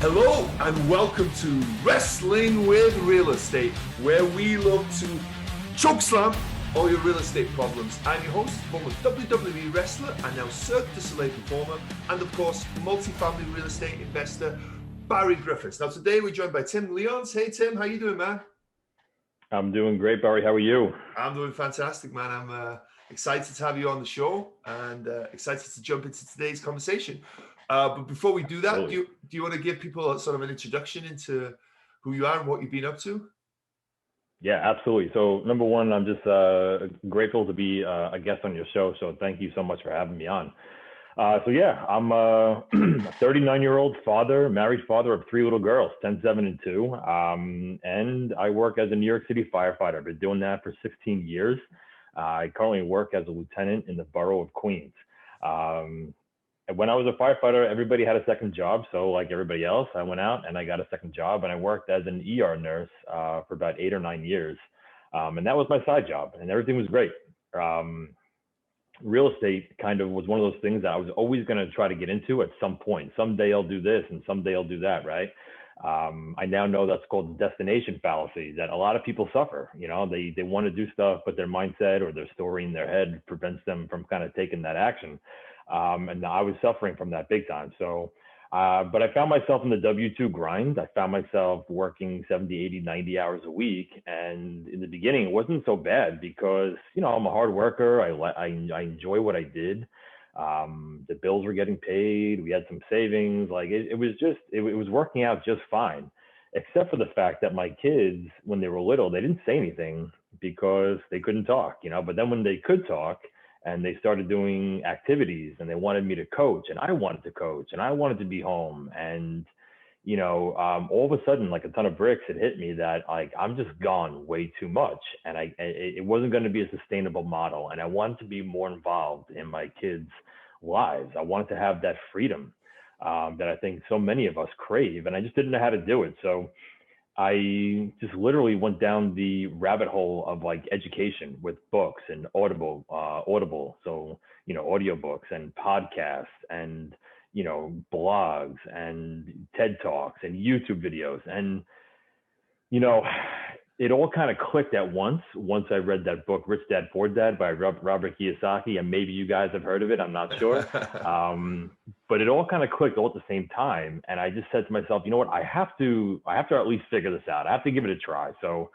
Hello and welcome to Wrestling with Real Estate, where we love to chokeslam all your real estate problems. I'm your host, former WWE wrestler and now Cirque du Soleil performer, and of course, multifamily real estate investor, Barri Griffith. Now today we're joined by Tim Lyons. Hey Tim, how you doing, man? I'm doing great, Barry. How are you? I'm doing fantastic, man. I'm excited to have you on the show and excited to jump into today's conversation. But before we do that, do you want to give people a sort of an introduction into who you are and what you've been up to? Yeah, absolutely. So number one, I'm just grateful to be a guest on your show. So thank you so much for having me on. I'm a 39-year-old father, married father of 3 little girls, 10, 7, and 2. And I work as a New York City firefighter. I've been doing that for 16 years. I currently work as a lieutenant in the borough of Queens. When I was a firefighter, everybody had a second job. So like everybody else, I went out and I got a second job and I worked as an ER nurse for about 8 or 9 years. And that was my side job and everything was great. Real estate kind of was one of those things that I was always going to try to get into at some point. Someday I'll do this and someday I'll do that, right? I now know that's called the destination fallacy, that a lot of people suffer. You know, they want to do stuff, but their mindset or their story in their head prevents them from kind of taking that action. And I was suffering from that big time. So, but I found myself in the W-2 grind. I found myself working 70, 80, 90 hours a week. And in the beginning, it wasn't so bad because, you know, I'm a hard worker. I enjoy what I did. The bills were getting paid. We had some savings. Like it was working out just fine, except for the fact that my kids, when they were little, they didn't say anything because they couldn't talk, you know, but then when they could talk, and they started doing activities and they wanted me to coach and I wanted to coach and I wanted to be home. And, you know, all of a sudden, like a ton of bricks had hit me that like, I'm just gone way too much. And it wasn't going to be a sustainable model. And I wanted to be more involved in my kids' lives. I wanted to have that freedom that I think so many of us crave. And I just didn't know how to do it. So I just literally went down the rabbit hole of like education with books and Audible. So, you know, audiobooks and podcasts and, you know, blogs and TED Talks and YouTube videos. And, you know, it all kind of clicked at once I read that book, Rich Dad, Poor Dad by Robert Kiyosaki. And maybe you guys have heard of it. I'm not sure. But it all kind of clicked all at the same time. And I just said to myself, you know what, I have to at least figure this out. I have to give it a try. So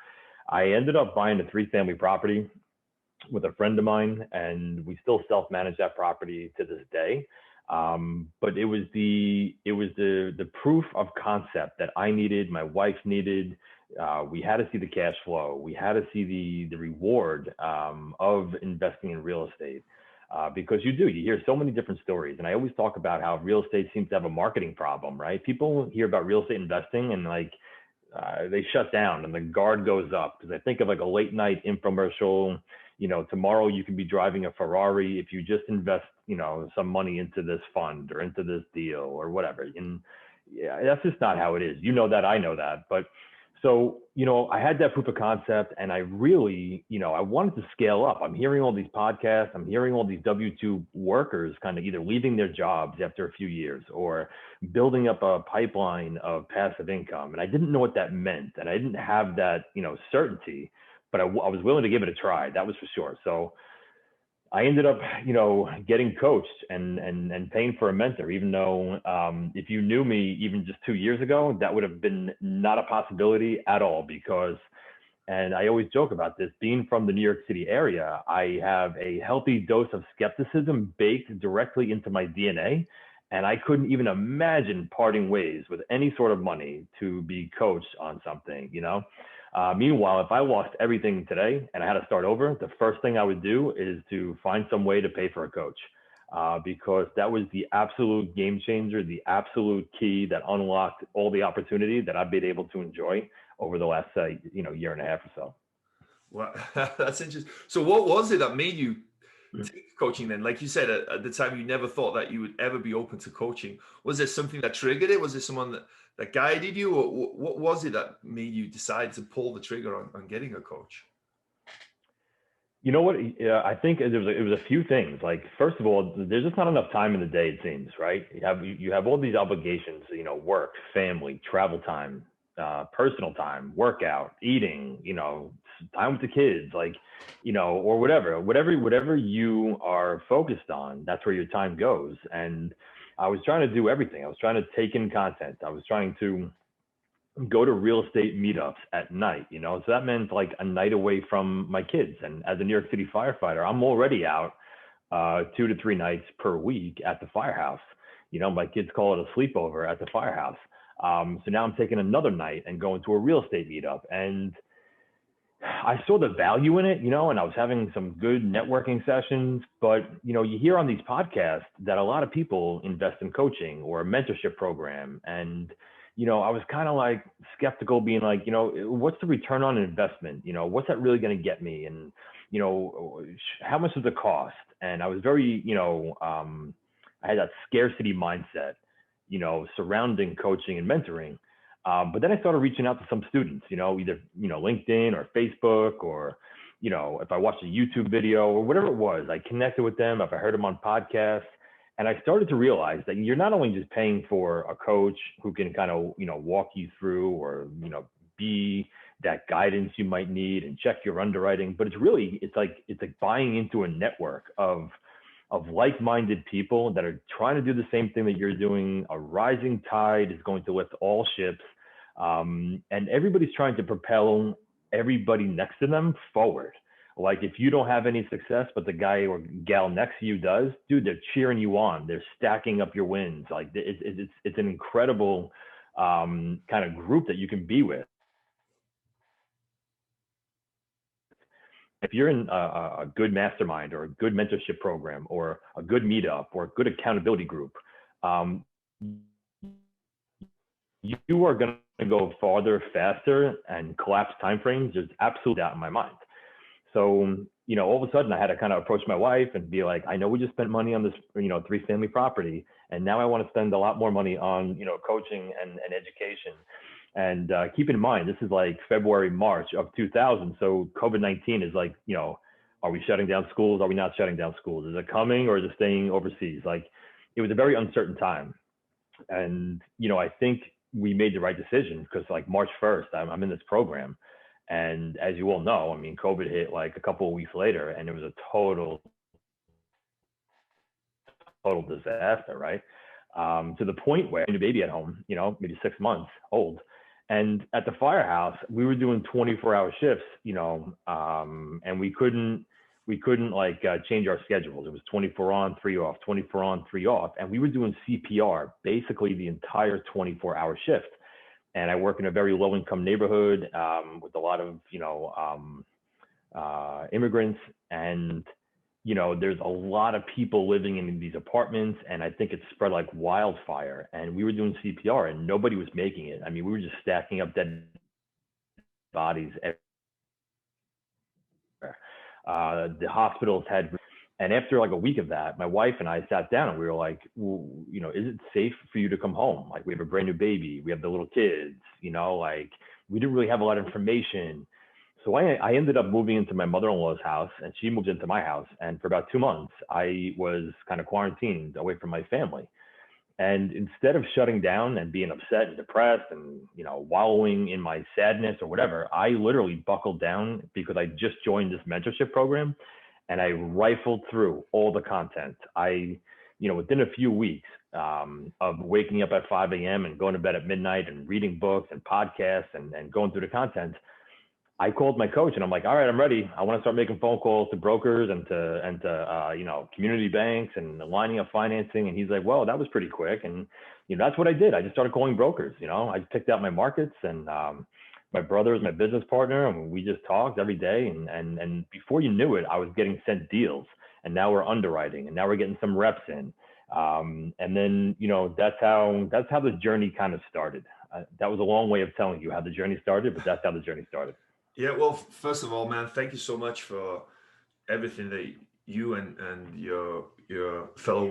I ended up buying a 3-family property with a friend of mine, and we still self-manage that property to this day. But it was the proof of concept that I needed, my wife needed. We had to see the cash flow. We had to see the reward of investing in real estate. Because you hear so many different stories. And I always talk about how real estate seems to have a marketing problem, right? People hear about real estate investing and like they shut down and the guard goes up. Because I think of like a late night infomercial, you know, tomorrow you can be driving a Ferrari if you just invest, you know, some money into this fund or into this deal or whatever. And yeah, that's just not how it is. You know that, I know that. But so, you know, I had that proof of concept and I really, you know, I wanted to scale up. I'm hearing all these podcasts. I'm hearing all these W-2 workers kind of either leaving their jobs after a few years or building up a pipeline of passive income. And I didn't know what that meant. And I didn't have that, you know, certainty, but I was willing to give it a try. That was for sure. So I ended up, you know, getting coached and paying for a mentor, even though if you knew me even just 2 years ago, that would have been not a possibility at all because, and I always joke about this, being from the New York City area, I have a healthy dose of skepticism baked directly into my DNA. And I couldn't even imagine parting ways with any sort of money to be coached on something, you know? Meanwhile, if I lost everything today and I had to start over, the first thing I would do is to find some way to pay for a coach because that was the absolute game changer, the absolute key that unlocked all the opportunity that I've been able to enjoy over the last, year and a half or so. Well, that's interesting. So what was it that made you take coaching then? Like you said, at the time, you never thought that you would ever be open to coaching. Was there something that triggered it? Was there someone that guided you? Or what was it that made you decide to pull the trigger on getting a coach? You know what? I think it was a few things. Like, first of all, there's just not enough time in the day, it seems, right? You have all these obligations, work, family, travel time, personal time, workout, eating, time with the kids, like, or whatever you are focused on, that's where your time goes. And I was trying to do everything. I was trying to take in content. I was trying to go to real estate meetups at night, so that meant like a night away from my kids. And as a New York City firefighter, I'm already out 2 to 3 nights per week at the firehouse. My kids call it a sleepover at the firehouse. So now I'm taking another night and going to a real estate meetup. And I saw the value in it, and I was having some good networking sessions. But, you hear on these podcasts that a lot of people invest in coaching or a mentorship program. And, I was kind of like skeptical, being like, what's the return on investment? What's that really going to get me? And, how much does it cost? And I was very, I had that scarcity mindset, surrounding coaching and mentoring. But then I started reaching out to some students, either, LinkedIn or Facebook, or, if I watched a YouTube video or whatever it was, I connected with them, if I heard them on podcasts. And I started to realize that you're not only just paying for a coach who can kind of, walk you through, or, be that guidance you might need and check your underwriting, but it's like buying into a network of like-minded people that are trying to do the same thing that you're doing. A rising tide is going to lift all ships. And everybody's trying to propel everybody next to them forward. Like, if you don't have any success, but the guy or gal next to you does, dude, they're cheering you on. They're stacking up your wins. Like, it's an incredible kind of group that you can be with. If you're in a good mastermind or a good mentorship program or a good meetup or a good accountability group, you are going to go farther, faster, and collapse timeframes. There's absolute doubt in my mind. So, all of a sudden I had to kind of approach my wife and be like, I know we just spent money on this, 3-family property. And now I want to spend a lot more money on, coaching and education. And keep in mind, this is like February, March of 2000. So COVID-19 is like, are we shutting down schools? Are we not shutting down schools? Is it coming, or is it staying overseas? Like, it was a very uncertain time. And, I think we made the right decision, because like March 1st, I'm in this program. And as you all know, I mean, COVID hit like a couple of weeks later, and it was a total disaster, right? To the point where I had a baby at home, maybe 6 months old. And at the firehouse, we were doing 24-hour shifts, and we couldn't like change our schedules. It was 24 on, 3 off, 24 on, 3 off. And we were doing CPR basically the entire 24-hour shift. And I work in a very low-income neighborhood with a lot of, immigrants. And, there's a lot of people living in these apartments. And I think it spread like wildfire. And we were doing CPR and nobody was making it. I mean, we were just stacking up dead bodies everywhere. The hospitals had... And after like a week of that, my wife and I sat down and we were like, well, is it safe for you to come home? Like, we have a brand new baby, we have the little kids, like, we didn't really have a lot of information. So I ended up moving into my mother-in-law's house, and she moved into my house. And for about 2 months, I was kind of quarantined away from my family. And instead of shutting down and being upset and depressed and, wallowing in my sadness or whatever, I literally buckled down, because I just joined this mentorship program. And I rifled through all the content. Within a few weeks of waking up at 5 a.m. and going to bed at midnight and reading books and podcasts and going through the content, I called my coach and I'm like, all right, I'm ready. I want to start making phone calls to brokers and to community banks and lining up financing. And he's like, well, that was pretty quick. And, that's what I did. I just started calling brokers. I picked out my markets, and my brother is my business partner, and we just talked every day. And before you knew it, I was getting sent deals, and now we're underwriting, and now we're getting some reps in. And then, that's how the journey kind of started. That was a long way of telling you how the journey started, but that's how the journey started. Yeah, well, first of all, man, thank you so much for everything that you and your fellow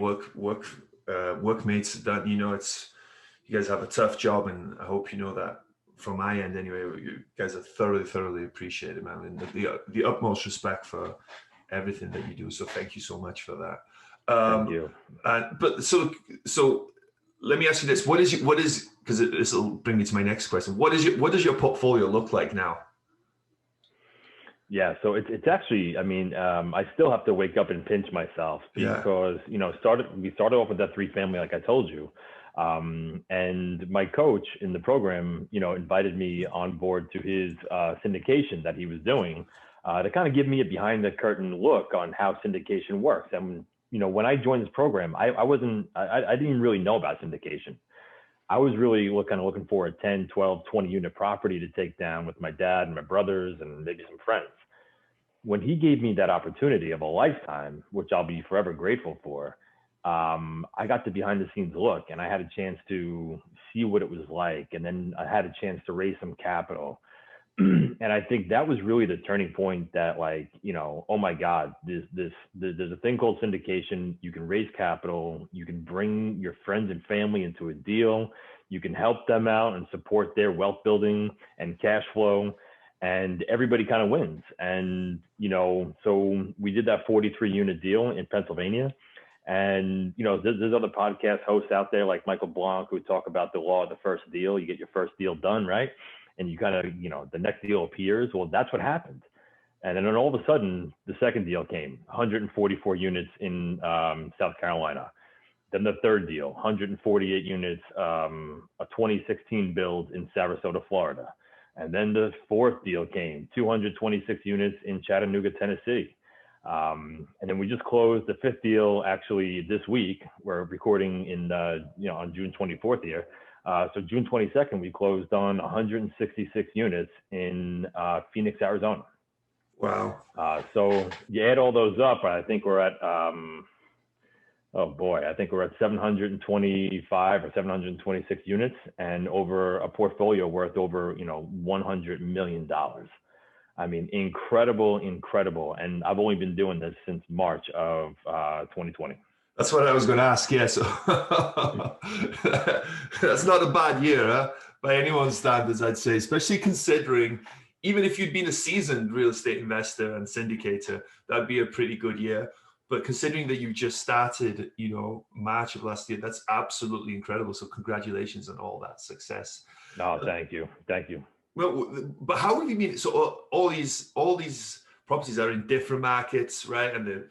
workmates have done. You guys have a tough job, and I hope you know that from my end anyway, you guys are thoroughly appreciated, man, and the utmost respect for everything that you do. So thank you so much for that. Thank you. But so let me ask you this: what is because this will bring me to my next question. What does your portfolio look like now? Yeah, so it's actually, I mean, I still have to wake up and pinch myself because, you know, we started off with that 3-family, like I told you. And my coach in the program, you know, invited me on board to his syndication that he was doing to kind of give me a behind the curtain look on how syndication works. And, you know, when I joined this program, I didn't even really know about syndication. I was really kind of looking for a 10, 12, 20 unit property to take down with my dad and my brothers and maybe some friends. When he gave me that opportunity of a lifetime, which I'll be forever grateful for, I got the behind the scenes look, and I had a chance to see what it was like. And then I had a chance to raise some capital. And I think that was really the turning point that, like, you know, oh my God, there's a thing called syndication. You can raise capital. You can bring your friends and family into a deal. You can help them out and support their wealth building and cash flow, and everybody kind of wins. And, you know, so we did that 43 unit deal in Pennsylvania. And, you know, there's other podcast hosts out there like Michael Blanc who talk about the law of the first deal. You get your first deal done, right? And you kind of, you know, the next deal appears. Well, that's what happened. And then all of a sudden, the second deal came, 144 units in South Carolina. Then the third deal, 148 units, a 2016 build in Sarasota, Florida. And then the fourth deal came, 226 units in Chattanooga, Tennessee. And then we just closed the fifth deal actually this week. We're recording in, you know, on June 24th here. So June 22nd, we closed on 166 units in Phoenix, Arizona. Wow. So you add all those up, I think we're at, oh boy, I think we're at 725 or 726 units and over a portfolio worth over, you know, $100 million. I mean, incredible. And I've only been doing this since March of 2020. That's what I was going to ask. Yeah, so that's not a bad year, huh? By anyone's standards, I'd say, especially considering even if you'd been a seasoned real estate investor and syndicator, that'd be a pretty good year. But considering that you just started, you know, March of last year, that's absolutely incredible. So congratulations on all that success. No, thank you. Well, but how have you been? So all these properties are in different markets, right? And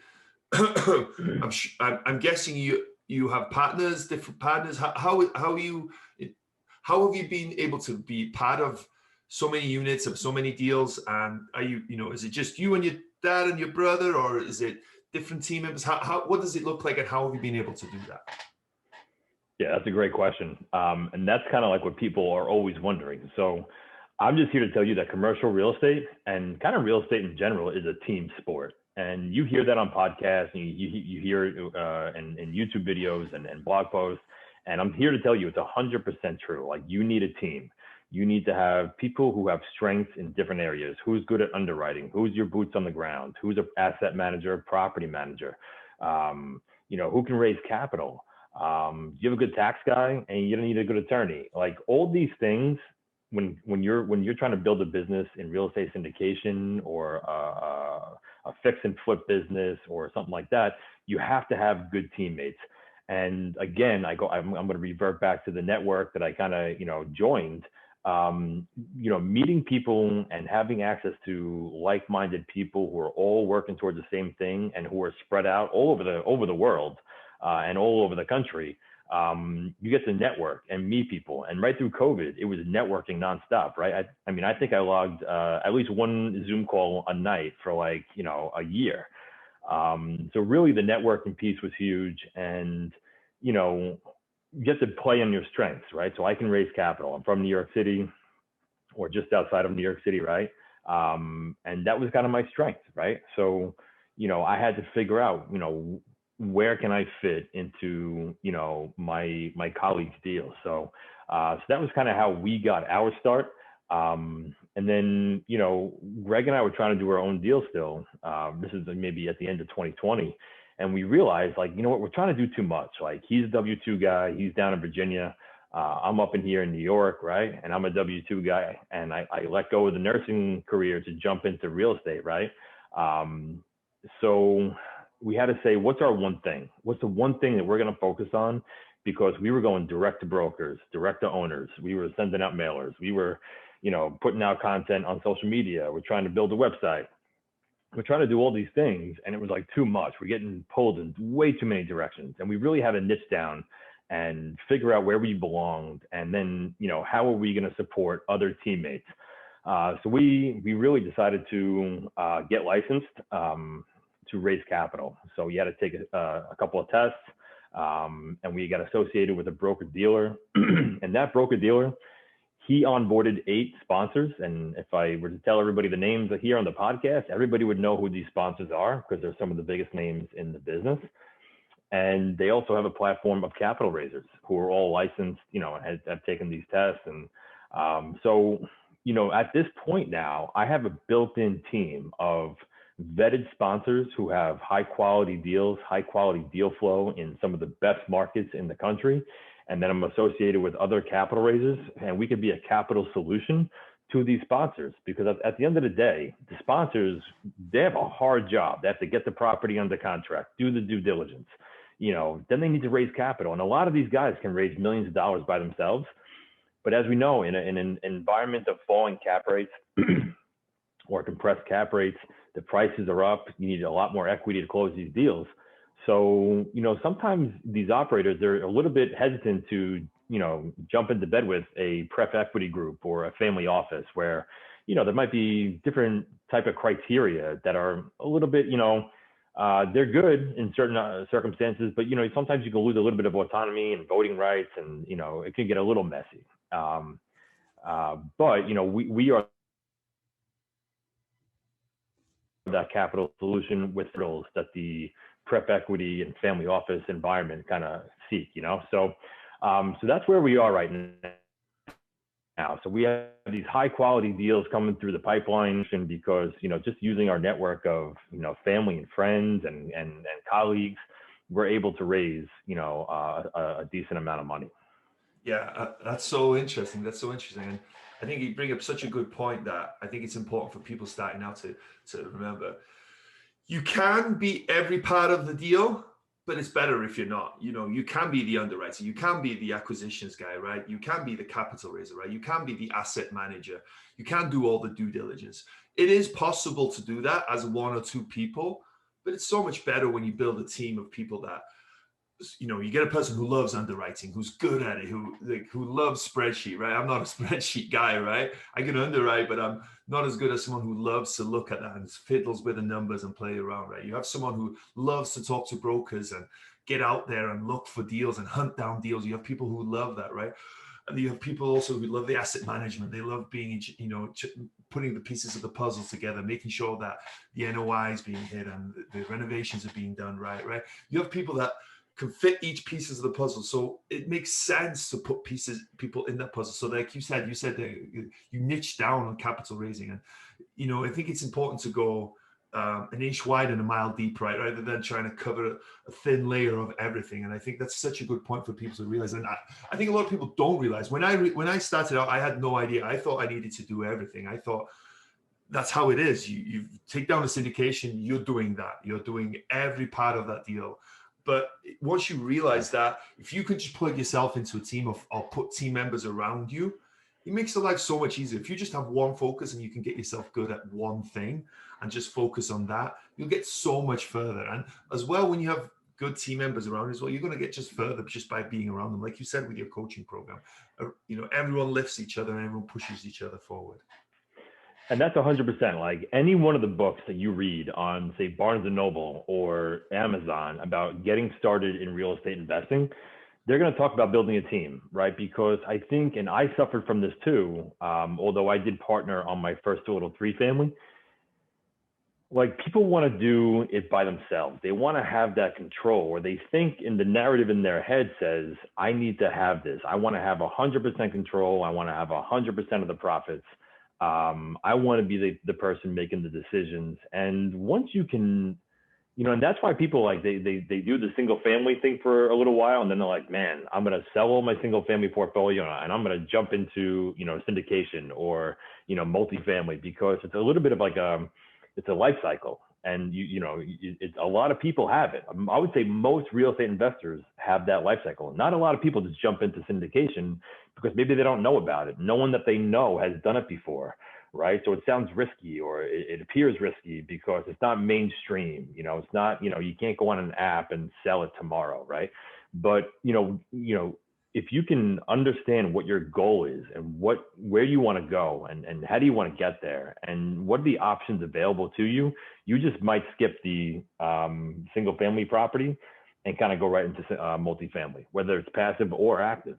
I'm guessing you have partners, different partners. How have you been able to be part of so many units of so many deals? And are you know, is it just you and your dad and your brother, or is it different team members? What does it look like, and how have you been able to do that? Yeah, that's a great question. And that's kind of like what people are always wondering. So I'm just here to tell you that commercial real estate and kind of real estate in general is a team sport. And you hear that on podcasts, and you hear it in YouTube videos and blog posts. And I'm here to tell you it's 100% true. Like, you need a team. You need to have people who have strengths in different areas. Who's good at underwriting? Who's your boots on the ground? Who's an asset manager, property manager? You know, who can raise capital? You have a good tax guy, and you don't need a good attorney. Like, all these things, when you're trying to build a business in real estate syndication or a fix and flip business or something like that, you have to have good teammates. And again, I'm going to revert back to the network that I kind of, you know, joined. You know, meeting people and having access to like-minded people who are all working towards the same thing and who are spread out all over the world and all over the country. You get to network and meet people. And right through COVID, it was networking nonstop, right? I mean, I think I logged at least one Zoom call a night for, like, you know, a year. So really the networking piece was huge. And, you know, you have to play on your strengths, right? So I can raise capital. I'm from New York City, or just outside of New York City, right? And that was kind of my strength, right? So, you know, I had to figure out, you know, where can I fit into, you know, my colleagues' deals. So that was kind of how we got our start. And then, you know, Greg and I were trying to do our own deal still. This is maybe at the end of 2020. And we realized, like, you know what, we're trying to do too much. Like, he's a W-2 guy. He's down in Virginia. I'm up in here in New York, right? And I'm a W-2 guy, and I let go of the nursing career to jump into real estate, right? So we had to say, what's our one thing? What's the one thing that we're going to focus on? Because we were going direct to brokers, direct to owners. We were sending out mailers. We were, putting out content on social media. We're trying to build a website. We're trying to do all these things, and it was like too much. We're getting pulled in way too many directions, and we really had to niche down and figure out where we belonged, and then how are we going to support other teammates. So we really decided to get licensed to raise capital. So we had to take a couple of tests, and we got associated with a broker dealer, and that broker dealer, he onboarded 8 sponsors. And if I were to tell everybody the names here on the podcast, everybody would know who these sponsors are because they're some of the biggest names in the business. And they also have a platform of capital raisers who are all licensed, have taken these tests. And so, at this point now, I have a built-in team of vetted sponsors who have high quality deals, high quality deal flow in some of the best markets in the country. And then I'm associated with other capital raisers, and we could be a capital solution to these sponsors, because at the end of the day, the sponsors, they have a hard job. They have to get the property under contract, do the due diligence, then they need to raise capital. And a lot of these guys can raise millions of dollars by themselves. But as we know, in an environment of falling cap rates or compressed cap rates, the prices are up. You need a lot more equity to close these deals. So, sometimes these operators, they're a little bit hesitant to, jump into bed with a pref equity group or a family office where, there might be different type of criteria that are a little bit, they're good in certain circumstances, but, sometimes you can lose a little bit of autonomy and voting rights, and, it can get a little messy. But, we are that capital solution with thrills that the prep equity and family office environment kind of seek, so that's where we are right now. So we have these high quality deals coming through the pipeline, and because just using our network of family and friends and colleagues, we're able to raise a decent amount of money. Yeah, that's so interesting. And I think you bring up such a good point that I think it's important for people starting out to remember. You can be every part of the deal, but it's better if you're not. You can be the underwriter, you can be the acquisitions guy, right? You can be the capital raiser, right? You can be the asset manager. You can do all the due diligence. It is possible to do that as 1 or 2 people, but it's so much better when you build a team of people that, you get a person who loves underwriting, who's good at it, who loves spreadsheet, right? I'm not a spreadsheet guy, right? I can underwrite, but I'm not as good as someone who loves to look at that and fiddles with the numbers and play around, right? You have someone who loves to talk to brokers and get out there and look for deals and hunt down deals. You have people who love that, right? And you have people also who love the asset management. They love being, putting the pieces of the puzzle together, making sure that the NOI is being hit and the renovations are being done right? You have people that can fit each pieces of the puzzle. So it makes sense to put people in that puzzle. So like you said that you niche down on capital raising. And, I think it's important to go an inch wide and a mile deep, right? Rather than trying to cover a thin layer of everything. And I think that's such a good point for people to realize. And I think a lot of people don't realize. When I started out, I had no idea. I thought I needed to do everything. I thought that's how it is. You take down a syndication, you're doing that. You're doing every part of that deal. But once you realize that if you can just plug yourself into a team or put team members around you, it makes the life so much easier. If you just have one focus and you can get yourself good at one thing and just focus on that, you'll get so much further. And as well, when you have good team members around as well, you're going to get just further just by being around them. Like you said, with your coaching program, everyone lifts each other and everyone pushes each other forward. And that's 100%. Like any one of the books that you read on, say, Barnes & Noble or Amazon about getting started in real estate investing, they're going to talk about building a team, right? Because I think, and I suffered from this too, although I did partner on my first 203 family, like people want to do it by themselves. They want to have that control, or they think in the narrative in their head says, I need to have this. I want to have 100% control. I want to have 100% of the profits. I want to be the person making the decisions. And once you can and that's why people like they do the single family thing for a little while, and then they're like, man, I'm gonna sell all my single family portfolio and I'm gonna jump into syndication or multifamily, because it's a little bit of like it's a life cycle, and it's a lot of people have it. I would say most real estate investors have that life cycle. Not a lot of people just jump into syndication because maybe they don't know about it. No one that they know has done it before. Right. So it sounds risky, or it appears risky because it's not mainstream. It's not, you can't go on an app and sell it tomorrow. Right. But, if you can understand what your goal is and where you want to go and how do you want to get there and what are the options available to you, you just might skip the single family property and kind of go right into multifamily, whether it's passive or active.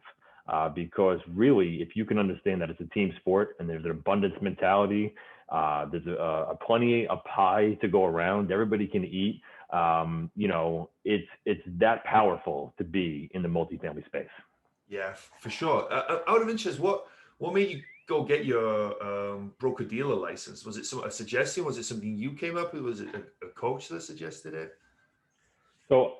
Because really, if you can understand that it's a team sport and there's an abundance mentality, there's a plenty of pie to go around, everybody can eat. It's that powerful to be in the multifamily space. Yeah, for sure. Out of interest, what made you go get your broker dealer license? Was it a suggestion? Was it something you came up with? Was it a coach that suggested it? So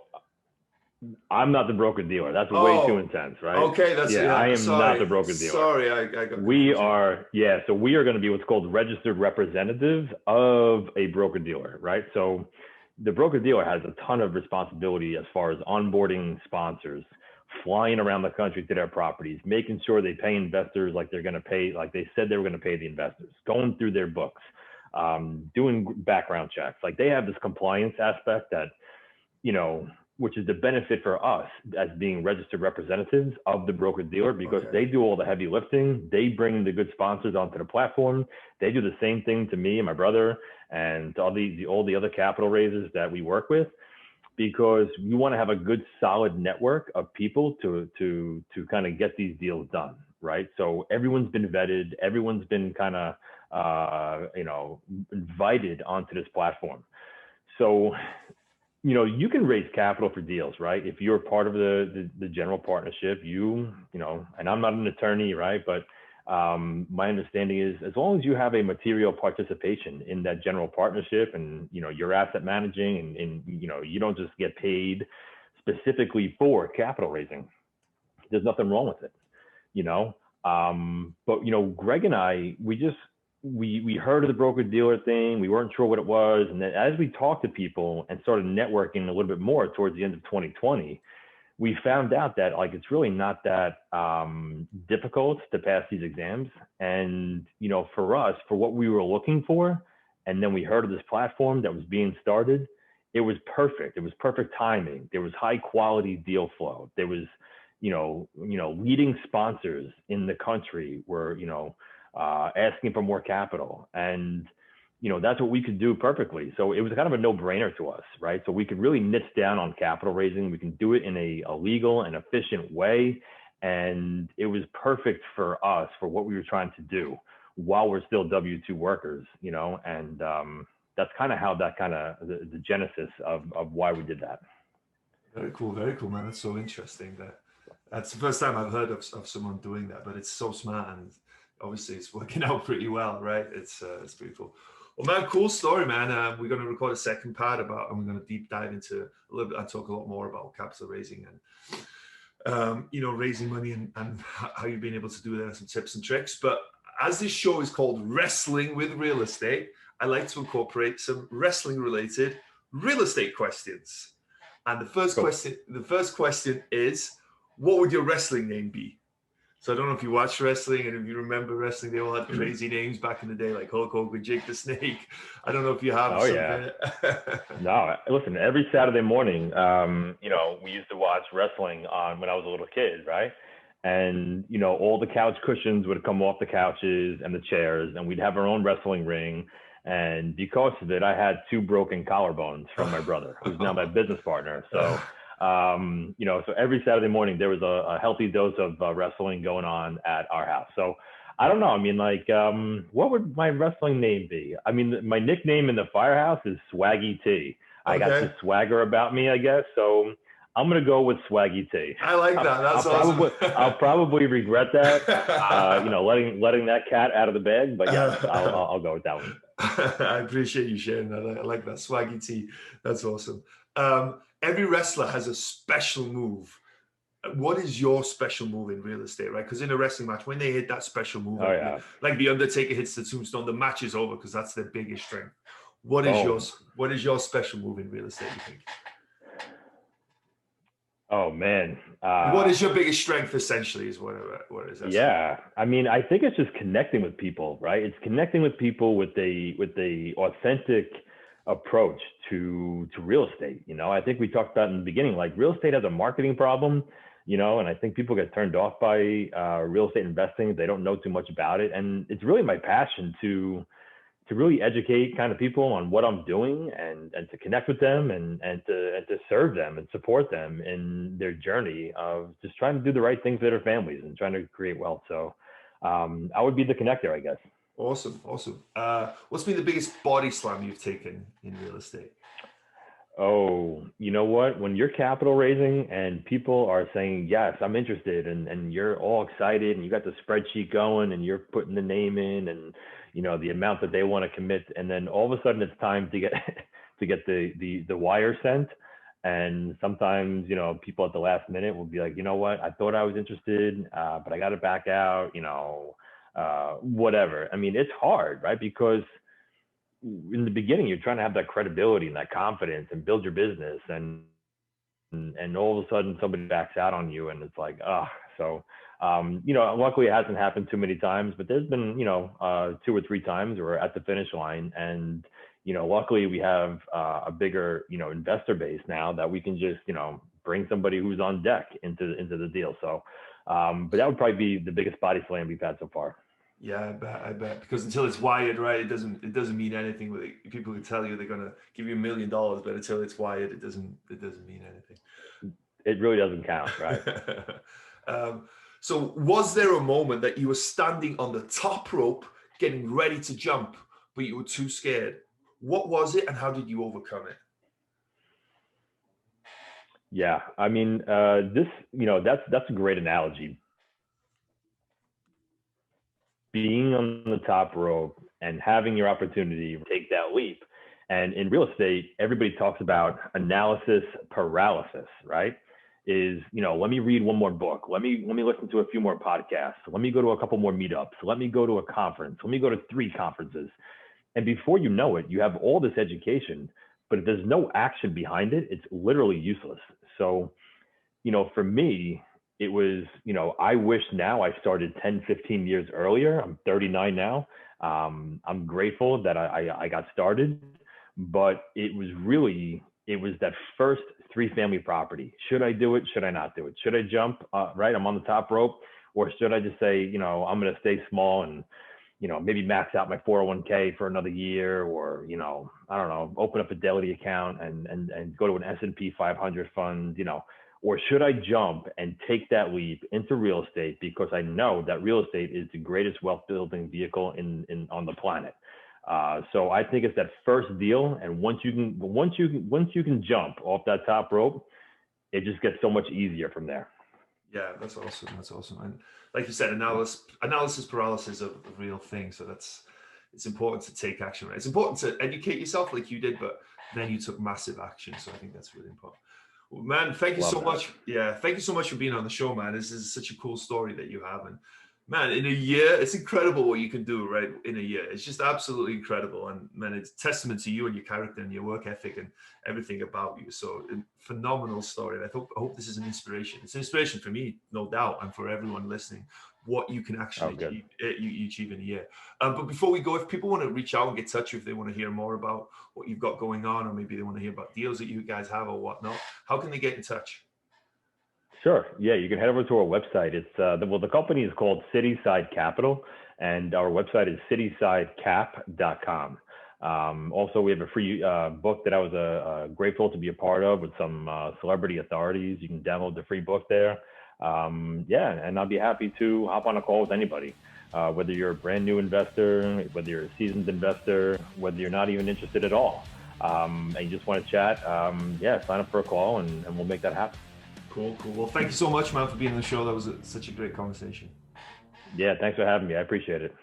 I'm not the broker dealer. That's way too intense, right? Okay, I am not the broker dealer. Sorry, I got. We are So we are going to be what's called registered representatives of a broker dealer, right? So the broker dealer has a ton of responsibility as far as onboarding sponsors, flying around the country to their properties, making sure they pay investors like they're going to pay, like they said they were going to pay the investors, going through their books, doing background checks. Like they have this compliance aspect that, which is the benefit for us as being registered representatives of the broker dealer, because they do all the heavy lifting. They bring the good sponsors onto the platform. They do the same thing to me and my brother and to all the other capital raisers that we work with, because we want to have a good solid network of people to kind of get these deals done, right? So everyone's been vetted, everyone's been kind of invited onto this platform. So you can raise capital for deals, right? If you're part of the general partnership, and I'm not an attorney, right? But my understanding is as long as you have a material participation in that general partnership and, you're asset managing and you don't just get paid specifically for capital raising, there's nothing wrong with it, But, Greg and I, we heard of the broker dealer thing. We weren't sure what it was. And then as we talked to people and started networking a little bit more towards the end of 2020, we found out that it's really not that difficult to pass these exams. And, for us, for what we were looking for, and then we heard of this platform that was being started, it was perfect. It was perfect timing. There was high quality deal flow. There was, leading sponsors in the country were, asking for more capital. And, that's what we could do perfectly. So it was kind of a no-brainer to us, right? So we could really niche down on capital raising. We can do it in a legal and efficient way. And it was perfect for us for what we were trying to do while we're still W-2 workers, and that's kind of how that kind of the genesis of why we did that. Very cool, man. That's so interesting. That's the first time I've heard of someone doing that, but it's so smart, and obviously it's working out pretty well, right? It's pretty cool. Well, man, cool story, man. We're going to record a second part and we're going to deep dive into a little bit. I talk a lot more about capital raising and, raising money and how you've been able to do that, some tips and tricks. But as this show is called Wrestling with Real Estate, I like to incorporate some wrestling related real estate questions. And the first question is, what would your wrestling name be? So I don't know if you watch wrestling and if you remember wrestling, they all had crazy names back in the day, like Hulk Hogan, Jake the Snake. I don't know if you have. Oh, yeah. No, listen, every Saturday morning, we used to watch wrestling when I was a little kid, right? And, all the couch cushions would come off the couches and the chairs, and we'd have our own wrestling ring. And because of it, I had 2 broken collarbones from my brother, who's now my business partner. So so every Saturday morning there was a healthy dose of wrestling going on at our house. So I don't know. I mean, what would my wrestling name be? I mean, my nickname in the firehouse is Swaggy T. I got the swagger about me, I guess. So I'm gonna go with Swaggy T. I like that. That's awesome. I'll probably regret that. Letting that cat out of the bag, but yeah, I'll go with that one. I appreciate you sharing that. I like that. Swaggy T. That's awesome. Every wrestler has a special move. What is your special move in real estate, right? Because in a wrestling match, when they hit that special move, like the Undertaker hits the tombstone, the match is over because that's their biggest strength. What is your special move in real estate, you think? Oh man. What is your biggest strength essentially is what is that? Yeah. I mean, I think it's just connecting with people, right? It's connecting with people with the authentic approach to real estate. You know, I think we talked about in the beginning, like real estate has a marketing problem, you know, and I think people get turned off by real estate investing. They don't know too much about it. And it's really my passion to really educate kind of people on what I'm doing and to connect with them and to serve them and support them in their journey of just trying to do the right things for their families and trying to create wealth. So I would be the connector, I guess. Awesome. What's been the biggest body slam you've taken in real estate? Oh, you know what? When you're capital raising and people are saying, yes, I'm interested, and you're all excited and you got the spreadsheet going and you're putting the name in and, you know, the amount that they want to commit. And then all of a sudden it's time to get, the wire sent. And sometimes, you know, people at the last minute will be like, you know what, I thought I was interested, but I got to back out, you know, whatever. I mean, it's hard, right? Because in the beginning, you're trying to have that credibility and that confidence and build your business, and all of a sudden somebody backs out on you, and it's like, so, you know, luckily it hasn't happened too many times, but there's been, you know, 2 or 3 times we're at the finish line, and, you know, luckily we have a bigger, you know, investor base now that we can just, you know, bring somebody who's on deck into the deal. So, but that would probably be the biggest body slam we've had so far. Yeah, I bet. Because until it's wired, right, it doesn't mean anything. People can tell you they're gonna give you $1 million, but until it's wired, it doesn't mean anything. It really doesn't count, right? So was there a moment that you were standing on the top rope, getting ready to jump, but you were too scared? What was it, and how did you overcome it? Yeah, I mean, this, you know, that's a great analogy. Being on the top rope and having your opportunity to take that leap. And in real estate, everybody talks about analysis paralysis, right? Is, you know, let me read one more book. Let me listen to a few more podcasts. Let me go to a couple more meetups. Let me go to a conference. Let me go to 3 conferences. And before you know it, you have all this education, but if there's no action behind it, it's literally useless. So, you know, for me, it was, you know, I wish now I started 10, 15 years earlier. I'm 39 now. I'm grateful that I got started, but it was that first 3-family property. Should I do it? Should I not do it? Should I jump? Right. I'm on the top rope, or should I just say, you know, I'm going to stay small and, you know, maybe max out my 401k for another year, or, you know, I don't know, open up a Fidelity account and go to an S&P 500 fund, you know. Or should I jump and take that leap into real estate because I know that real estate is the greatest wealth building vehicle on the planet? So I think it's that first deal, and once you can jump off that top rope, it just gets so much easier from there. Yeah, that's awesome. And like you said, analysis paralysis is a real thing. So it's important to take action. Right? It's important to educate yourself like you did, but then you took massive action. So I think that's really important. Well, man, thank you so much. Yeah, thank you so much for being on the show, man. This is such a cool story that you have. And man, in a year, it's incredible what you can do, right? In a year, it's just absolutely incredible. And man, it's a testament to you and your character and your work ethic and everything about you. So phenomenal story. And I hope this is an inspiration. It's an inspiration for me, no doubt, and for everyone listening, what you can actually achieve in a year. But before we go, if people want to reach out and get in touch, if they want to hear more about what you've got going on, or maybe they want to hear about deals that you guys have or whatnot, how can they get in touch? Sure. Yeah, you can head over to our website. It's the company is called Cityside Capital, and our website is citysidecap.com. Also, we have a free book that I was grateful to be a part of with some celebrity authorities. You can download the free book there. And I'll be happy to hop on a call with anybody, whether you're a brand new investor, whether you're a seasoned investor, whether you're not even interested at all. and you just want to chat, sign up for a call and we'll make that happen. Cool. Well, thank you so much, man, for being on the show. That was such a great conversation. Yeah, thanks for having me. I appreciate it.